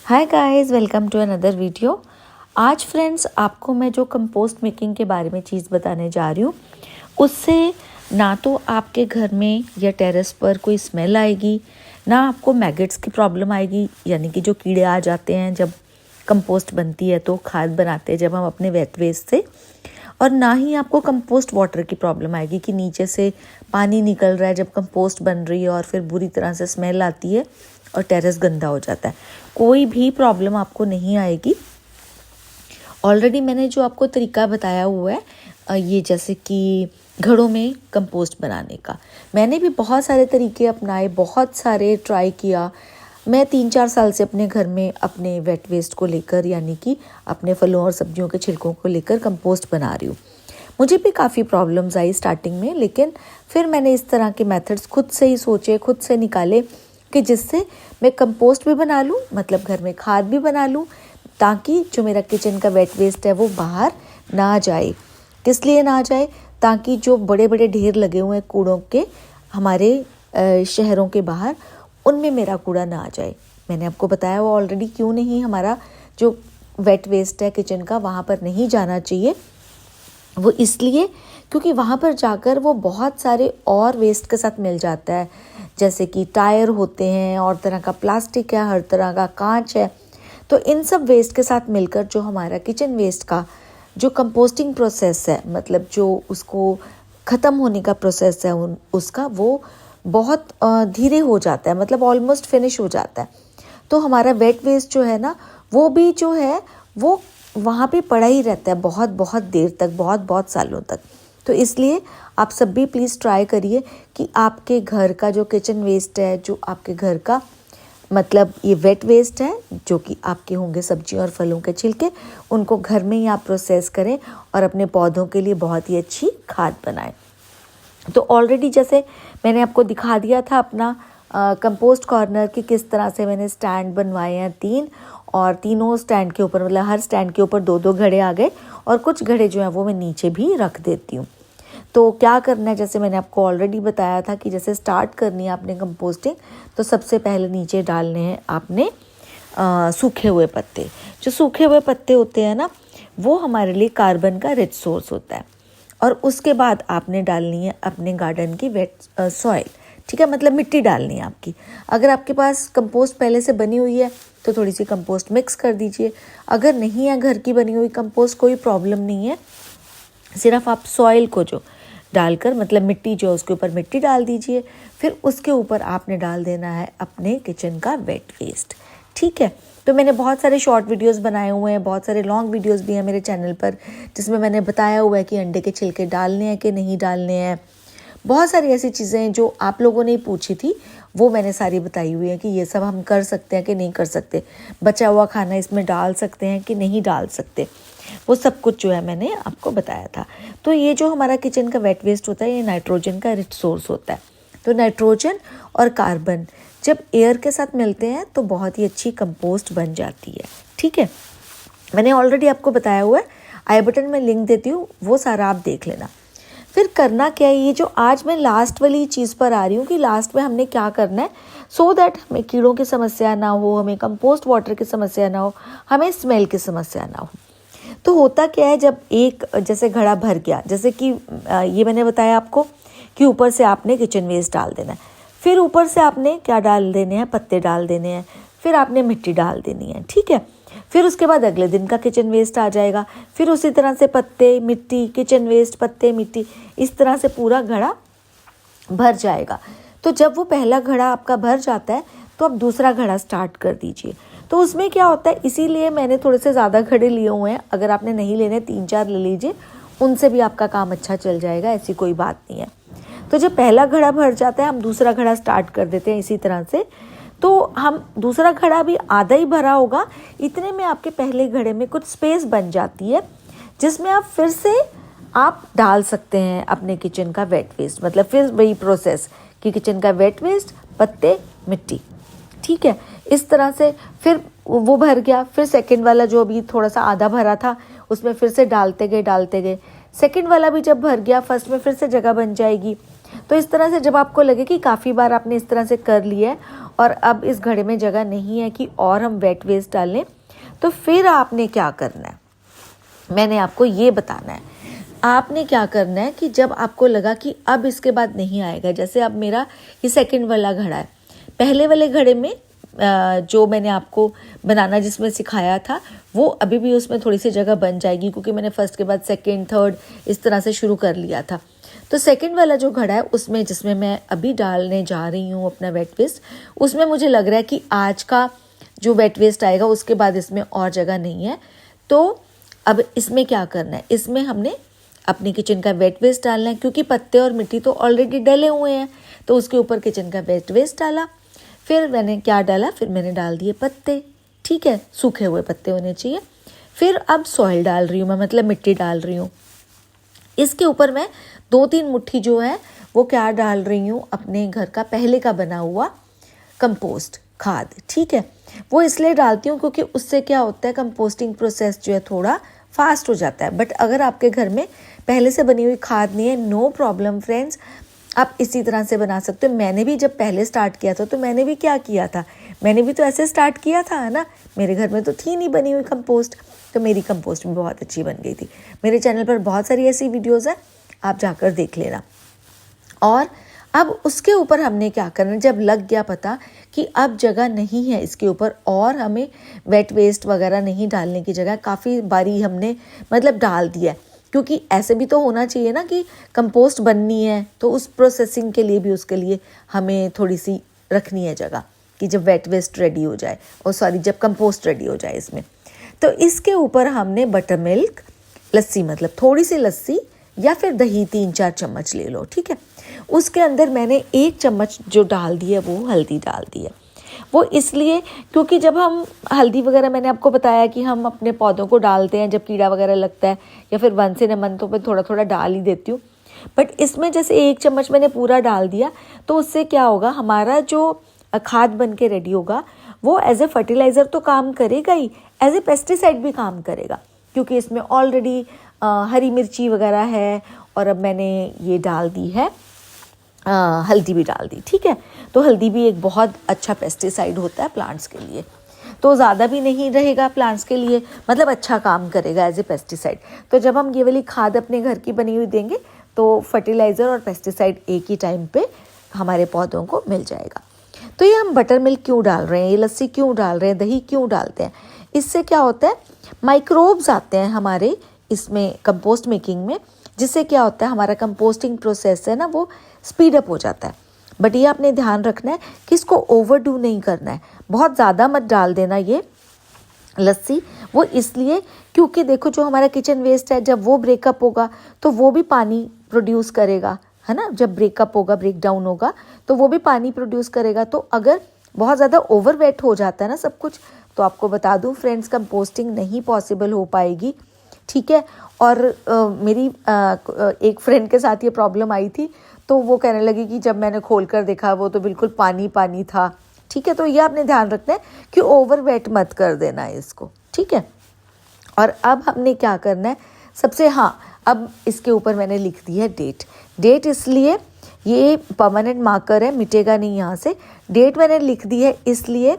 Hi guys, welcome to another video. आज friends आपको मैं जो कंपोस्ट मेकिंग के बारे में चीज़ बताने जा रही हूँ, उससे ना तो आपके घर में या टेरेस पर कोई स्मेल आएगी, ना आपको मैगेट्स की प्रॉब्लम आएगी, यानी कि जो कीड़े आ जाते हैं जब कंपोस्ट बनती है तो खाद बनाते हैं जब हम अपने वेट वेस्ट से, और ना ही आपको कंपोस्ट वाटर की प्रॉब्लम आएगी कि नीचे से पानी निकल रहा है जब कंपोस्ट बन रही है और फिर बुरी तरह से स्मेल आती है और टेरेस गंदा हो जाता है। कोई भी प्रॉब्लम आपको नहीं आएगी। ऑलरेडी मैंने जो आपको तरीका बताया हुआ है, ये जैसे कि घड़ों में कंपोस्ट बनाने का, मैंने भी बहुत सारे तरीके अपनाए, बहुत सारे ट्राई किया। मैं 3-4 साल से अपने घर में अपने वेट वेस्ट को लेकर, यानी कि अपने फलों और सब्जियों के छिलकों को लेकर कंपोस्ट बना रही हूँ। मुझे भी काफ़ी प्रॉब्लम्स आई स्टार्टिंग में, लेकिन फिर मैंने इस तरह के मेथड्स खुद से ही सोचे, खुद से निकाले कि जिससे मैं कंपोस्ट भी बना लूँ, मतलब घर में खाद भी बना लूँ, ताकि जो मेरा किचन का वेट वेस्ट है वो बाहर ना जाए। किस लिए ना जाए? ताकि जो बड़े बड़े ढेर लगे हुए हैं कूड़ों के हमारे शहरों के बाहर, उनमें मेरा कूड़ा ना आ जाए। मैंने आपको बताया वो ऑलरेडी, क्यों नहीं हमारा जो वेट वेस्ट है किचन का वहाँ पर नहीं जाना चाहिए। वो इसलिए क्योंकि वहाँ पर जाकर वो बहुत सारे और वेस्ट के साथ मिल जाता है, जैसे कि टायर होते हैं, और तरह का प्लास्टिक है, हर तरह का कांच है। तो इन सब वेस्ट के साथ मिलकर जो हमारा किचन वेस्ट का जो कंपोस्टिंग प्रोसेस है, मतलब जो उसको ख़त्म होने का प्रोसेस है उसका, वो बहुत धीरे हो जाता है, मतलब ऑलमोस्ट फिनिश हो जाता है। तो हमारा वेट वेस्ट जो है ना, वो भी जो है वो वहाँ पे पड़ा ही रहता है बहुत बहुत देर तक, बहुत बहुत सालों तक। तो इसलिए आप सब भी प्लीज़ ट्राई करिए कि आपके घर का जो किचन वेस्ट है, जो आपके घर का मतलब ये वेट वेस्ट है, जो कि आपके होंगे सब्जियों और फलों के छिलके, उनको घर में ही आप प्रोसेस करें और अपने पौधों के लिए बहुत ही अच्छी खाद बनाएं। तो ऑलरेडी जैसे मैंने आपको दिखा दिया था अपना कंपोस्ट कॉर्नर की किस तरह से मैंने स्टैंड बनवाए हैं 3, और तीनों स्टैंड के ऊपर, मतलब हर स्टैंड के ऊपर 2-2 घड़े आ गए, और कुछ घड़े जो हैं वो मैं नीचे भी रख देती हूँ। तो क्या करना है, जैसे मैंने आपको ऑलरेडी बताया था कि जैसे स्टार्ट करनी है आपने कंपोस्टिंग, तो सबसे पहले नीचे डालने हैं आपने सूखे हुए पत्ते। जो सूखे हुए पत्ते होते हैं ना, वो हमारे लिए कार्बन का रिच सोर्स होता है। और उसके बाद आपने डालनी है अपने गार्डन की वेट सॉइल, ठीक है, मतलब मिट्टी डालनी है आपकी। अगर आपके पास कंपोस्ट पहले से बनी हुई है तो थोड़ी सी कंपोस्ट मिक्स कर दीजिए। अगर नहीं है घर की बनी हुई कंपोस्ट, कोई प्रॉब्लम नहीं है, सिर्फ आप सॉइल को जो डालकर, मतलब मिट्टी जो उसके ऊपर मिट्टी डाल दीजिए। फिर उसके ऊपर आपने डाल देना है अपने किचन का वेट वेस्ट, ठीक है। तो मैंने बहुत सारे शॉर्ट वीडियोस बनाए हुए हैं, बहुत सारे लॉन्ग वीडियोस भी हैं मेरे चैनल पर, जिसमें मैंने बताया हुआ है कि अंडे के छिलके डालने हैं कि नहीं डालने हैं। बहुत सारी ऐसी चीज़ें हैं जो आप लोगों ने पूछी थी, वो मैंने सारी बताई हुई है कि ये सब हम कर सकते हैं कि नहीं कर सकते, बचा हुआ खाना इसमें डाल सकते हैं कि नहीं डाल सकते, वो सब कुछ जो है मैंने आपको बताया था। तो ये जो हमारा किचन का वेट वेस्ट होता है, ये नाइट्रोजन का रिच सोर्स होता है। तो नाइट्रोजन और कार्बन जब एयर के साथ मिलते हैं तो बहुत ही अच्छी कंपोस्ट बन जाती है, ठीक है। मैंने ऑलरेडी आपको बताया हुआ है, आई बटन में लिंक देती हूँ, वो सारा आप देख लेना। फिर करना क्या है, ये जो आज मैं लास्ट वाली चीज़ पर आ रही हूँ कि लास्ट में हमने क्या करना है, सो दैट हमें कीड़ों की समस्या ना हो, हमें कंपोस्ट वाटर की समस्या ना हो, हमें स्मेल की समस्या ना हो। तो होता क्या है, जब एक जैसे घड़ा भर गया, जैसे कि ये मैंने बताया आपको कि ऊपर से आपने किचन वेस्ट डाल देना है, फिर ऊपर से आपने क्या डाल देने हैं, पत्ते डाल देने हैं, फिर आपने मिट्टी डाल देनी है, ठीक है। फिर उसके बाद अगले दिन का किचन वेस्ट आ जाएगा, फिर उसी तरह से पत्ते मिट्टी, किचन वेस्ट पत्ते मिट्टी, इस तरह से पूरा घड़ा भर जाएगा। तो जब वो पहला घड़ा आपका भर जाता है तो आप दूसरा घड़ा स्टार्ट कर दीजिए। तो उसमें क्या होता है, इसीलिए मैंने थोड़े से ज़्यादा घड़े लिए हुए हैं। अगर आपने नहीं लेने 3-4 ले लीजिए, उनसे भी आपका काम अच्छा चल जाएगा, ऐसी कोई बात नहीं है। तो जब पहला घड़ा भर जाता है, हम दूसरा घड़ा स्टार्ट कर देते हैं इसी तरह से। तो हम दूसरा घड़ा भी आधा ही भरा होगा, इतने में आपके पहले घड़े में कुछ स्पेस बन जाती है, जिसमें आप फिर से आप डाल सकते हैं अपने किचन का वेट वेस्ट, मतलब फिर वही प्रोसेस कि किचन का वेट वेस्ट, पत्ते, मिट्टी, ठीक है। इस तरह से फिर वो भर गया, फिर सेकंड वाला जो अभी थोड़ा सा आधा भरा था, उसमें फिर से डालते गए। सेकंड वाला भी जब भर गया, फर्स्ट में फिर से जगह बन जाएगी। तो इस तरह से जब आपको लगे कि काफ़ी बार आपने इस तरह से कर लिया है और अब इस घड़े में जगह नहीं है कि और हम वेट वेस्ट डालें, तो फिर आपने क्या करना है, मैंने आपको ये बताना है। आपने क्या करना है कि जब आपको लगा कि अब इसके बाद नहीं आएगा, जैसे अब मेरा ये सेकंड वाला घड़ा है, पहले वाले घड़े में जो मैंने आपको बनाना जिसमें सिखाया था वो अभी भी उसमें थोड़ी सी जगह बन जाएगी, क्योंकि मैंने फर्स्ट के बाद सेकंड थर्ड इस तरह से शुरू कर लिया था। तो सेकंड वाला जो घड़ा है उसमें, जिसमें मैं अभी डालने जा रही हूँ अपना वेट वेस्ट, उसमें मुझे लग रहा है कि आज का जो वेट वेस्ट आएगा उसके बाद इसमें और जगह नहीं है। तो अब इसमें क्या करना है, इसमें हमने अपनी किचन का वेट वेस्ट डालना है, क्योंकि पत्ते और मिट्टी तो ऑलरेडी डले हुए हैं, तो उसके ऊपर किचन का वेट वेस्ट डाला। फिर मैंने क्या डाला, फिर मैंने डाल दिए पत्ते, ठीक है, सूखे हुए पत्ते होने चाहिए। फिर अब सॉइल डाल रही हूँ मैं, मतलब मिट्टी डाल रही हूँ। इसके ऊपर मैं 2-3 मुट्ठी जो है वो क्या डाल रही हूँ, अपने घर का पहले का बना हुआ कंपोस्ट खाद, ठीक है। वो इसलिए डालती हूँ क्योंकि उससे क्या होता है, कंपोस्टिंग प्रोसेस जो है थोड़ा फास्ट हो जाता है। बट अगर आपके घर में पहले से बनी हुई खाद नहीं है, नो प्रॉब्लम फ्रेंड्स, आप इसी तरह से बना सकते हो। मैंने भी जब पहले स्टार्ट किया था तो मैंने भी क्या किया था, मैंने भी तो ऐसे स्टार्ट किया था, है ना। मेरे घर में तो थी नहीं बनी हुई कंपोस्ट, तो मेरी कंपोस्ट भी बहुत अच्छी बन गई थी। मेरे चैनल पर बहुत सारी ऐसी वीडियोज़ हैं, आप जाकर देख लेना। और अब उसके ऊपर हमने क्या करना, जब लग गया पता कि अब जगह नहीं है इसके ऊपर और हमें वेट वेस्ट वगैरह नहीं डालने की जगह, काफ़ी बारी हमने मतलब डाल दिया है, क्योंकि ऐसे भी तो होना चाहिए ना कि कंपोस्ट बननी है, तो उस प्रोसेसिंग के लिए भी उसके लिए हमें थोड़ी सी रखनी है जगह, कि जब वेट वेस्ट रेडी हो जाए, और सॉरी जब कंपोस्ट रेडी हो जाए इसमें। तो इसके ऊपर हमने बटर मिल्क, लस्सी, मतलब थोड़ी सी लस्सी या फिर दही 3-4 चम्मच ले लो, ठीक है। उसके अंदर मैंने 1 चम्मच जो डाल दी है वो हल्दी डाल दी है। वो इसलिए क्योंकि जब हम हल्दी वगैरह, मैंने आपको बताया कि हम अपने पौधों को डालते हैं जब कीड़ा वगैरह लगता है, या फिर वंस इन अ मंथ तो मैं थोड़ा थोड़ा डाल ही देती हूँ। बट इसमें जैसे 1 चम्मच मैंने पूरा डाल दिया, तो उससे क्या होगा, हमारा जो खाद बन के रेडी होगा वो एज ए फर्टिलाइज़र तो काम करेगा ही, एज ए पेस्टिसाइड भी काम करेगा, क्योंकि इसमें ऑलरेडी हरी मिर्ची वगैरह है, और अब मैंने ये डाल दी है हल्दी भी डाल दी, ठीक है। तो हल्दी भी एक बहुत अच्छा पेस्टिसाइड होता है प्लांट्स के लिए, तो ज़्यादा भी नहीं रहेगा प्लांट्स के लिए, मतलब अच्छा काम करेगा एज ए पेस्टिसाइड। तो जब हम ये वाली खाद अपने घर की बनी हुई देंगे तो फर्टिलाइज़र और पेस्टिसाइड एक ही टाइम पे हमारे पौधों को मिल जाएगा। तो ये हम बटर मिल्क क्यों डाल रहे हैं, ये लस्सी क्यों डाल रहे हैं, दही क्यों डालते हैं, इससे क्या होता है, माइक्रोब्स आते हैं हमारे इसमें कंपोस्ट मेकिंग में, जिससे क्या होता है, हमारा कंपोस्टिंग प्रोसेस है ना वो स्पीड अप हो जाता है। बट ये आपने ध्यान रखना है कि इसको ओवरडू नहीं करना है, बहुत ज़्यादा मत डाल देना ये लस्सी। वो इसलिए क्योंकि देखो जो हमारा किचन वेस्ट है, जब वो ब्रेकअप होगा तो वो भी पानी प्रोड्यूस करेगा, है ना। जब ब्रेकअप होगा, ब्रेक डाउन होगा, तो वो भी पानी प्रोड्यूस करेगा। तो अगर बहुत ज़्यादा ओवर वेट हो जाता है ना सब कुछ, तो आपको बता दूं फ्रेंड्स, कंपोस्टिंग नहीं पॉसिबल हो पाएगी, ठीक है। और मेरी एक फ्रेंड के साथ ये प्रॉब्लम आई थी, तो वो कहने लगी कि जब मैंने खोल कर देखा वो तो बिल्कुल पानी पानी था, ठीक है। तो ये आपने ध्यान रखना है कि ओवर वेट मत कर देना है इसको, ठीक है। और अब हमने क्या करना है सबसे, हाँ, अब इसके ऊपर मैंने लिख दी है डेट इसलिए ये परमानेंट मार्कर है, मिटेगा नहीं यहाँ से। डेट मैंने लिख दी है इसलिए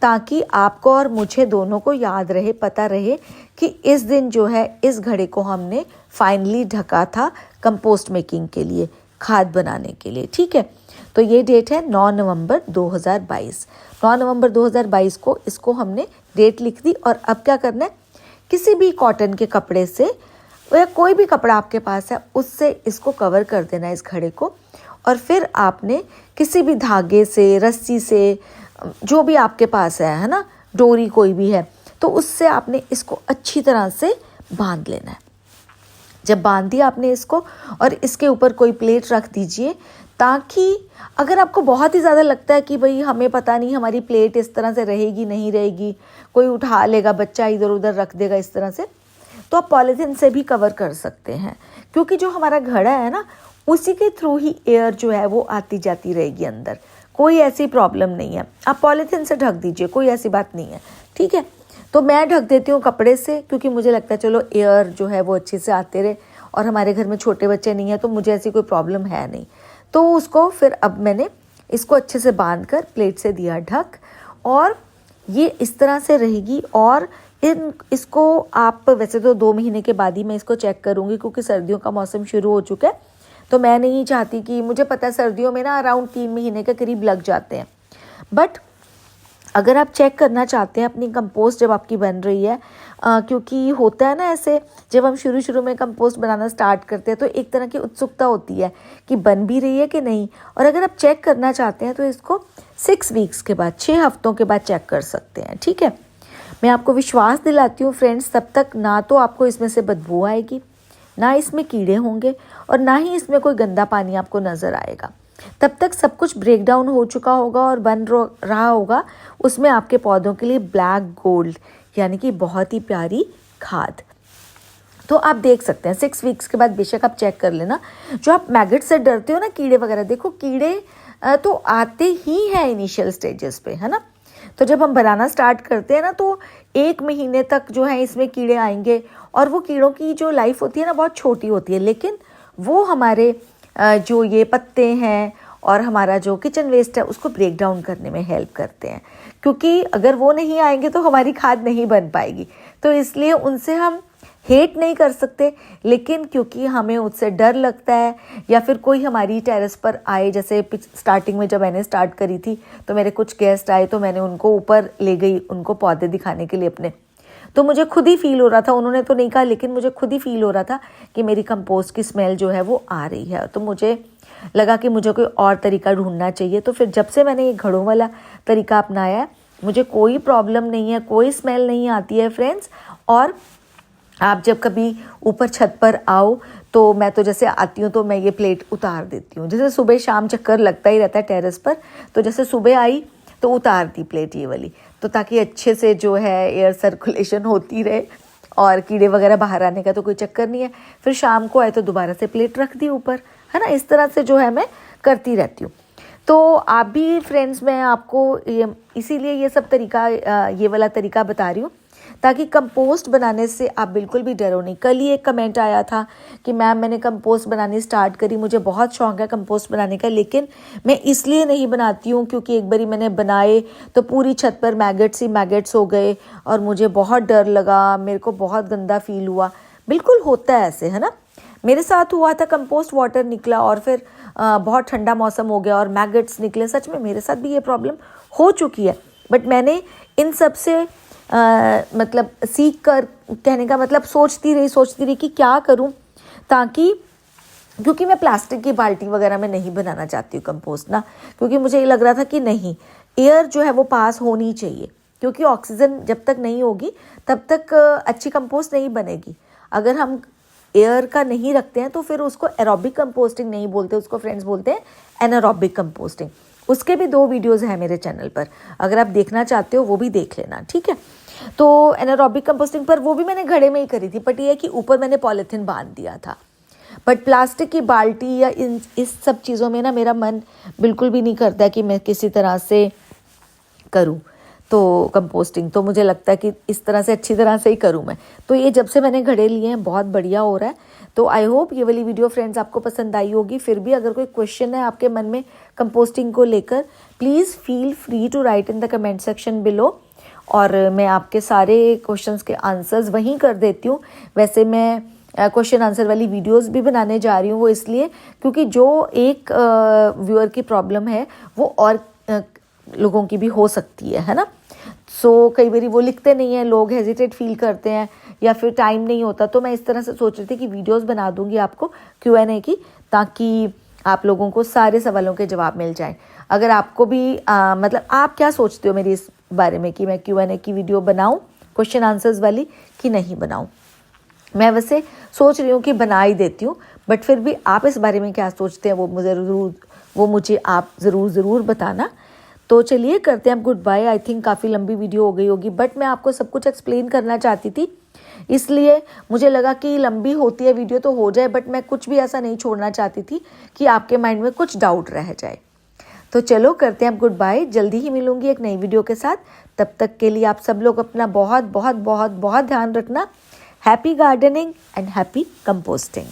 ताकि आपको और मुझे दोनों को याद रहे, पता रहे कि इस दिन जो है इस घड़े को हमने फाइनली ढका था कंपोस्ट मेकिंग के लिए, खाद बनाने के लिए, ठीक है। तो ये डेट है 9 नवंबर 2022। 9 नवंबर 2022 को इसको हमने डेट लिख दी। और अब क्या करना है, किसी भी कॉटन के कपड़े से या कोई भी कपड़ा आपके पास है उससे इसको कवर कर देना है इस घड़े को। और फिर आपने किसी भी धागे से, रस्सी से, जो भी आपके पास है ना, डोरी कोई भी है, तो उससे आपने इसको अच्छी तरह से बांध लेना है। जब बांध दिया आपने इसको, और इसके ऊपर कोई प्लेट रख दीजिए, ताकि अगर आपको बहुत ही ज़्यादा लगता है कि भाई हमें पता नहीं हमारी प्लेट इस तरह से रहेगी नहीं रहेगी, कोई उठा लेगा, बच्चा इधर उधर रख देगा इस तरह से, तो आप पॉलीथीन से भी कवर कर सकते हैं, क्योंकि जो हमारा घड़ा है ना उसी के थ्रू ही एयर जो है वो आती जाती रहेगी अंदर, कोई ऐसी प्रॉब्लम नहीं है। आप पॉलीथीन से ढक दीजिए, कोई ऐसी बात नहीं है, ठीक है। तो मैं ढक देती हूँ कपड़े से, क्योंकि मुझे लगता है चलो एयर जो है वो अच्छे से आते रहे, और हमारे घर में छोटे बच्चे नहीं है तो मुझे ऐसी कोई प्रॉब्लम है नहीं। तो उसको फिर अब मैंने इसको अच्छे से बांध कर प्लेट से दिया ढक, और ये इस तरह से रहेगी। और इसको आप वैसे तो 2 महीने के बाद ही मैं इसको चेक करूँगी, क्योंकि सर्दियों का मौसम शुरू हो चुका है, तो मैं नहीं चाहती कि, मुझे पता है सर्दियों में ना अराउंड 3 महीने के करीब लग जाते हैं। बट अगर आप चेक करना चाहते हैं अपनी कंपोस्ट जब आपकी बन रही है, क्योंकि होता है ना ऐसे, जब हम शुरू में कंपोस्ट बनाना स्टार्ट करते हैं तो एक तरह की उत्सुकता होती है कि बन भी रही है कि नहीं। और अगर आप चेक करना चाहते हैं तो इसको 6 वीक्स के बाद, 6 हफ्तों के बाद चेक कर सकते हैं, ठीक है। मैं आपको विश्वास दिलाती हूँ फ्रेंड्स, तब तक ना तो आपको इसमें से बदबू आएगी, ना इसमें कीड़े होंगे, और ना ही इसमें कोई गंदा पानी आपको नज़र आएगा। तब तक सब कुछ ब्रेक डाउन हो चुका होगा और बन रहा होगा उसमें आपके पौधों के लिए ब्लैक गोल्ड, यानी कि बहुत ही प्यारी खाद। तो आप देख सकते हैं 6 वीक्स के बाद बेशक आप चेक कर लेना। जो आप मैगट से डरते हो ना, कीड़े वगैरह, देखो कीड़े तो आते ही हैं इनिशियल स्टेजेस पे, है ना। तो जब हम बनाना स्टार्ट करते हैं ना, तो 1 महीने तक जो है इसमें कीड़े आएंगे, और वो कीड़ों की जो लाइफ होती है ना बहुत छोटी होती है, लेकिन वो हमारे जो ये पत्ते हैं और हमारा जो किचन वेस्ट है उसको ब्रेक डाउन करने में हेल्प करते हैं। क्योंकि अगर वो नहीं आएंगे तो हमारी खाद नहीं बन पाएगी। तो इसलिए उनसे हम हेट नहीं कर सकते, लेकिन क्योंकि हमें उससे डर लगता है, या फिर कोई हमारी टेरेस पर आए, जैसे स्टार्टिंग में जब मैंने स्टार्ट करी थी तो मेरे कुछ गेस्ट आए, तो मैंने उनको ऊपर ले गई उनको पौधे दिखाने के लिए अपने। तो मुझे खुद ही फील हो रहा था, उन्होंने तो नहीं कहा, लेकिन मुझे खुद ही फील हो रहा था कि मेरी कंपोस्ट की स्मेल जो है वो आ रही है। तो मुझे लगा कि मुझे कोई और तरीका ढूंढना चाहिए। तो फिर जब से मैंने ये घड़ों वाला तरीका अपनाया है, मुझे कोई प्रॉब्लम नहीं है, कोई स्मेल नहीं आती है फ्रेंड्स। और आप जब कभी ऊपर छत पर आओ, तो मैं तो जैसे आती हूँ तो मैं ये प्लेट उतार देती हूँ। जैसे सुबह शाम चक्कर लगता ही रहता है टेरेस पर, तो जैसे सुबह आई तो उतार दी प्लेट ये वाली, तो ताकि अच्छे से जो है एयर सर्कुलेशन होती रहे और कीड़े वगैरह बाहर आने का तो कोई चक्कर नहीं है। फिर शाम को आए तो दोबारा से प्लेट रख दी ऊपर, है ना। इस तरह से जो है मैं करती रहती हूँ। तो आप भी फ्रेंड्स, मैं आपको इसीलिए ये सब तरीका, ये वाला तरीका बता रही हूँ, ताकि कंपोस्ट बनाने से आप बिल्कुल भी डरो नहीं। कल ही एक कमेंट आया था कि मैम मैंने कंपोस्ट बनानी स्टार्ट करी, मुझे बहुत शौक है कंपोस्ट बनाने का, लेकिन मैं इसलिए नहीं बनाती हूँ क्योंकि एक बारी मैंने बनाए तो पूरी छत पर मैगट्स ही मैगट्स हो गए और मुझे बहुत डर लगा, मेरे को बहुत गंदा फील हुआ। बिल्कुल होता है ऐसे, है ना। मेरे साथ हुआ था, कंपोस्ट वाटर निकला और फिर बहुत ठंडा मौसम हो गया और मैगट्स निकले। सच में मेरे साथ भी ये प्रॉब्लम हो चुकी है, बट मैंने इन सब से मतलब सीख कर, कहने का मतलब सोचती रही कि क्या करूं, ताकि, क्योंकि मैं प्लास्टिक की बाल्टी वगैरह में नहीं बनाना चाहती हूँ कंपोस्ट ना, क्योंकि मुझे ये लग रहा था कि नहीं, एयर जो है वो पास होनी चाहिए, क्योंकि ऑक्सीजन जब तक नहीं होगी तब तक अच्छी कंपोस्ट नहीं बनेगी। अगर हम एयर का नहीं रखते हैं तो फिर उसको एरोबिक कंपोस्टिंग नहीं बोलते, उसको फ्रेंड्स बोलते हैं एनारोबिक कंपोस्टिंग। उसके भी 2 वीडियोज़ हैं मेरे चैनल पर, अगर आप देखना चाहते हो वो भी देख लेना, ठीक है। तो एनारोबिक कंपोस्टिंग पर वो भी मैंने घड़े में ही करी थी, बट ये है कि ऊपर मैंने पॉलीथीन बांध दिया था। बट प्लास्टिक की बाल्टी या इस सब चीज़ों में ना मेरा मन बिल्कुल भी नहीं करता कि मैं किसी तरह से करूँ तो कंपोस्टिंग। तो मुझे लगता है कि इस तरह से अच्छी तरह से ही करूँ मैं। तो ये जब से मैंने घड़े लिए हैं बहुत बढ़िया हो रहा है। तो आई होप ये वाली वीडियो फ्रेंड्स आपको पसंद आई होगी। फिर भी अगर कोई क्वेश्चन है आपके मन में कंपोस्टिंग को लेकर, please feel free to write in the comment section below, और मैं आपके सारे क्वेश्चंस के आंसर्स वहीं कर देती हूँ। वैसे मैं क्वेश्चन आंसर वाली वीडियोस भी बनाने जा रही हूँ, वो इसलिए क्योंकि जो एक व्यूअर की प्रॉब्लम है वो और लोगों की भी हो सकती है ना। सो कई बार वो लिखते नहीं हैं, लोग हेजिटेट फील करते हैं या फिर टाइम नहीं होता। तो मैं इस तरह से सोच रही थी कि वीडियोस बना दूंगी आपको Q&A की, ताकि आप लोगों को सारे सवालों के जवाब मिल जाएं। अगर आपको भी मतलब आप क्या सोचते हो मेरी इस बारे में कि मैं Q&A की वीडियो बनाऊं क्वेश्चन आंसर्स वाली कि नहीं बनाऊं। मैं वैसे सोच रही हूँ कि बना ही देती हूँ, बट फिर भी आप इस बारे में क्या सोचते हैं वो मुझे आप ज़रूर बताना। तो चलिए करते हैं अब गुड बाय। आई थिंक काफ़ी लंबी वीडियो हो गई होगी, बट मैं आपको सब कुछ एक्सप्लेन करना चाहती थी, इसलिए मुझे लगा कि लंबी होती है वीडियो तो हो जाए, बट मैं कुछ भी ऐसा नहीं छोड़ना चाहती थी कि आपके माइंड में कुछ डाउट रह जाए। तो चलो करते हैं अब गुड बाय। जल्दी ही मिलूंगी एक नई वीडियो के साथ। तब तक के लिए आप सब लोग अपना बहुत बहुत बहुत बहुत ध्यान रखना। Happy gardening and happy composting.